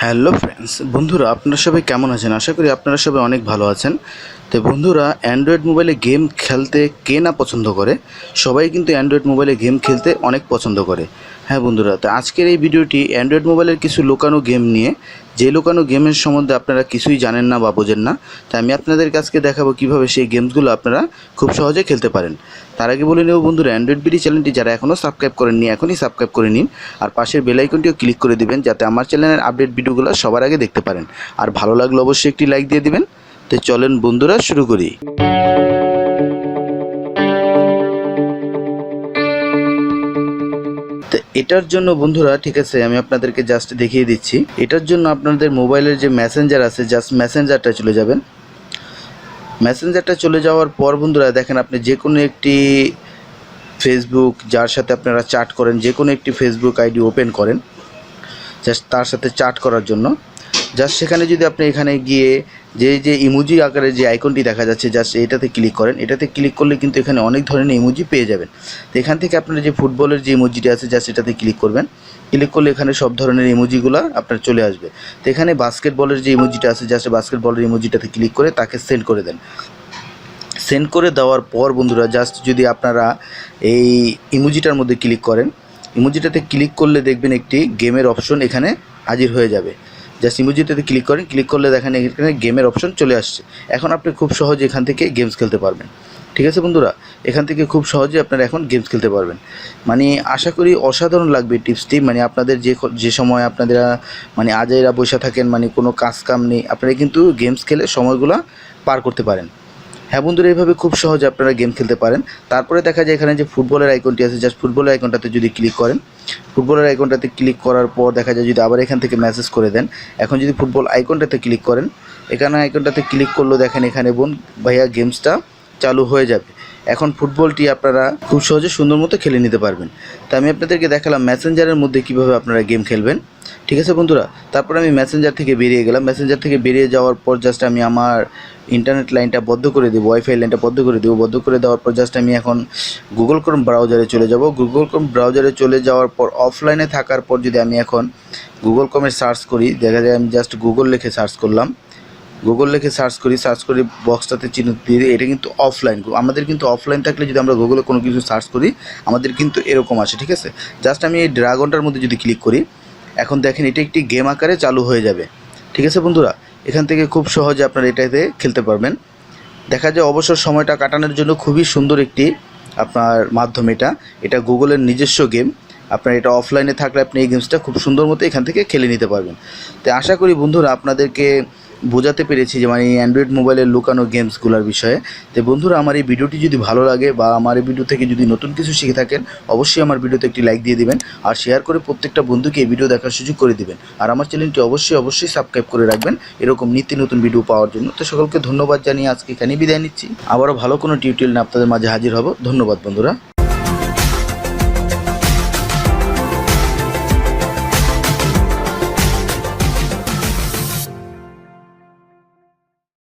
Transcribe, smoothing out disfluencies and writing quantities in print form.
Hello friends, বন্ধুরা আপনারা সবাই কেমন আছেন? আশা করি আপনারা সবাই অনেক ভালো আছেন। তো বন্ধুরা, অ্যান্ড্রয়েড মোবাইলে গেম খেলতে কে না পছন্দ করে? সবাই কিন্তু অ্যান্ড্রয়েড মোবাইলে গেম খেলতে অনেক পছন্দ করে। হ্যাঁ বন্ধুরা, তো আজকের এই ভিডিওটি অ্যান্ড্রয়েড মোবাইলের কিছু লুকানো গেম নিয়ে, যে লুকানো গেমের সম্বন্ধে আপনারা কিছুই জানেন না বা বোঝেন না। তাই আমি আপনাদের কাছকে দেখাবো কীভাবে সেই গেমসগুলো আপনারা খুব সহজে খেলতে পারেন। তার আগে বলে নেব বন্ধুরা, অ্যান্ড্রয়েড বিডি চ্যানেলটি যারা এখনও সাবস্ক্রাইব করেননি এখনই সাবস্ক্রাইব করে নিন, আর পাশের বেল আইকনটিও ক্লিক করে দিবেন যাতে আমার চ্যানেলের আপডেট ভিডিওগুলো সবার আগে দেখতে পারেন। আর ভালো লাগলে অবশ্যই একটি লাইক দিয়ে দিবেন। তো চলেন বন্ধুরা, শুরু করি। তো এটার জন্য বন্ধুরা, ঠিক আছে, আমি আপনাদেরকে জাস্ট দেখিয়ে দিচ্ছি। এটার জন্য আপনাদের মোবাইলের যে মেসেঞ্জার আছে, জাস্ট মেসেঞ্জারটা চলে যাবেন। মেসেঞ্জারটা চলে যাওয়ার পর বন্ধুরা দেখেন, আপনি যে কোনো একটি ফেসবুক, যার সাথে আপনারা চ্যাট করেন, যে কোনো একটি ফেসবুক আইডি ওপেন করেন জাস্ট তার সাথে চ্যাট করার জন্য। জাস্ট সেখানে যদি আপনি এখানে গিয়ে যে ইমোজি আকারে যে আইকনটি দেখা যাচ্ছে, জাস্ট এটাতে ক্লিক করেন। এটাতে ক্লিক করলে কিন্তু এখানে অনেক ধরনের ইমোজি পেয়ে যাবেন। তো এখান থেকে আপনার যে ফুটবলের যে ইমোজিটি আছে, জাস্ট এটাতে ক্লিক করবেন। ক্লিক করলে এখানে সব ধরনের ইমোজিগুলো আপনার চলে আসবে। তো এখানে বাস্কেটবলের যে ইমোজিটা আছে, জাস্ট বাস্কেটবলের ইমোজিটাতে ক্লিক করে তাকে সেন্ড করে দেন। সেন্ড করে দেওয়ার পর বন্ধুরা, জাস্ট যদি আপনারা এই ইমোজিটার মধ্যে ক্লিক করেন, ইমোজিটাতে ক্লিক করলে দেখবেন একটি গেমের অপশন এখানে হাজির হয়ে যাবে। জাস্ট ইমোজিটাতে ক্লিক করেন, ক্লিক করলে দেখেন এখানে গেমের অপশন চলে আসছে। এখন আপনি খুব সহজে এখান থেকে গেমস খেলতে পারবেন। ঠিক আছে বন্ধুরা, এখান থেকে খুব সহজে আপনারা এখন গেমস খেলতে পারবেন। মানে আশা করি অসাধারণ লাগবে টিপসটি। মানে আপনাদের যে সময় আপনারা মানে আজাইরা বসে থাকেন, মানে কোনো কাজ কাম নেই, আপনারা কিন্তু গেমস খেলে সময়গুলো পার করতে পারেন। হ্যাঁ বন্ধুরা, এইভাবে খুব সহজে আপনারা গেম খেলতে পারেন। তারপরে দেখা যায় এখানে যে ফুটবলের আইকনটি আছে, জাস্ট ফুটবলের আইকনটাতে যদি ক্লিক করেন, ফুটবলের আইকনটাতে ক্লিক করার পর দেখা যায় যদি আবার এখান থেকে মেসেজ করে দেন। এখন যদি ফুটবল আইকনটাতে ক্লিক করেন, এখানে আইকনটাতে ক্লিক করলেও দেখেন এখানে ভাইয়া গেমসটা চালু হয়ে যাবে। এখন ফুটবলটি আপনারা খুব সহজে সুন্দর মতো খেলে নিতে পারবেন। তো আমি আপনাদেরকে দেখালাম মেসেঞ্জারের মধ্যে কীভাবে আপনারা গেম খেলবেন। ঠিক আছে বন্ধুরা, তারপর আমি মেসেঞ্জার থেকে বেরিয়ে গেলাম। মেসেঞ্জার থেকে বেরিয়ে যাওয়ার পর জাস্ট আমি আমার ইন্টারনেট লাইনটা বন্ধ করে দেবো, ওয়াইফাই লাইনটা বন্ধ করে দেবো। বন্ধ করে দেওয়ার পর জাস্ট আমি এখন গুগল ক্রোম ব্রাউজারে চলে যাব। গুগল ক্রোম ব্রাউজারে চলে যাওয়ার পর অফলাইনে থাকার পর যদি আমি এখন গুগল ক্রোমে সার্চ করি, দেখা যায় আমি জাস্ট গুগল লিখে সার্চ করলাম। গুগল লিখে সার্চ করি বক্সটাতে চিহ্ন দিয়ে দিই। এটা কিন্তু অফলাইন। আমাদের কিন্তু অফলাইন থাকলে যদি আমরা গুগলে কোনো কিছু সার্চ করি, আমাদের কিন্তু এরকম আসে। ঠিক আছে, জাস্ট আমি এই ড্রাগনটার মধ্যে যদি ক্লিক করি, এখন দেখেন এটা একটি গেম আকারে চালু হয়ে যাবে। ঠিক আছে বন্ধুরা, এখান থেকে খুব সহজে আপনারা এটাতে খেলতে পারবেন। দেখা যায় অবসর সময়টা কাটানোর জন্য খুবই সুন্দর একটি আপনার মাধ্যম এটা গুগলের নিজস্ব গেম। আপনার এটা অফলাইনে থাকলে আপনি এই গেমসটা খুব সুন্দর মতো এখান থেকে খেলে নিতে পারবেন। তো আশা করি বন্ধুরা আপনাদেরকে বোঝাতে পেরেছি যে মানে অ্যান্ড্রয়েড মোবাইলের লুকানো গেমসগুলোর বিষয়ে। তো বন্ধুরা, আমার এই ভিডিওটি যদি ভালো লাগে বা আমার এই ভিডিও থেকে যদি নতুন কিছু শিখে থাকেন, অবশ্যই আমার ভিডিওতে একটি লাইক দিয়ে দিবেন আর শেয়ার করে প্রত্যেকটা বন্ধুকে এই ভিডিও দেখার সুযোগ করে দিবেন। আর আমার চ্যানেলটি অবশ্যই সাবস্ক্রাইব করে রাখবেন এরকম নিত্য নতুন ভিডিও পাওয়ার জন্য। তো সকলকে ধন্যবাদ জানিয়ে আজকে এখানেই বিদায় নিচ্ছি। আবারও ভালো কোনো টিউটোরিয়াল নিয়ে আপনাদের মাঝে হাজির হব। ধন্যবাদ বন্ধুরা।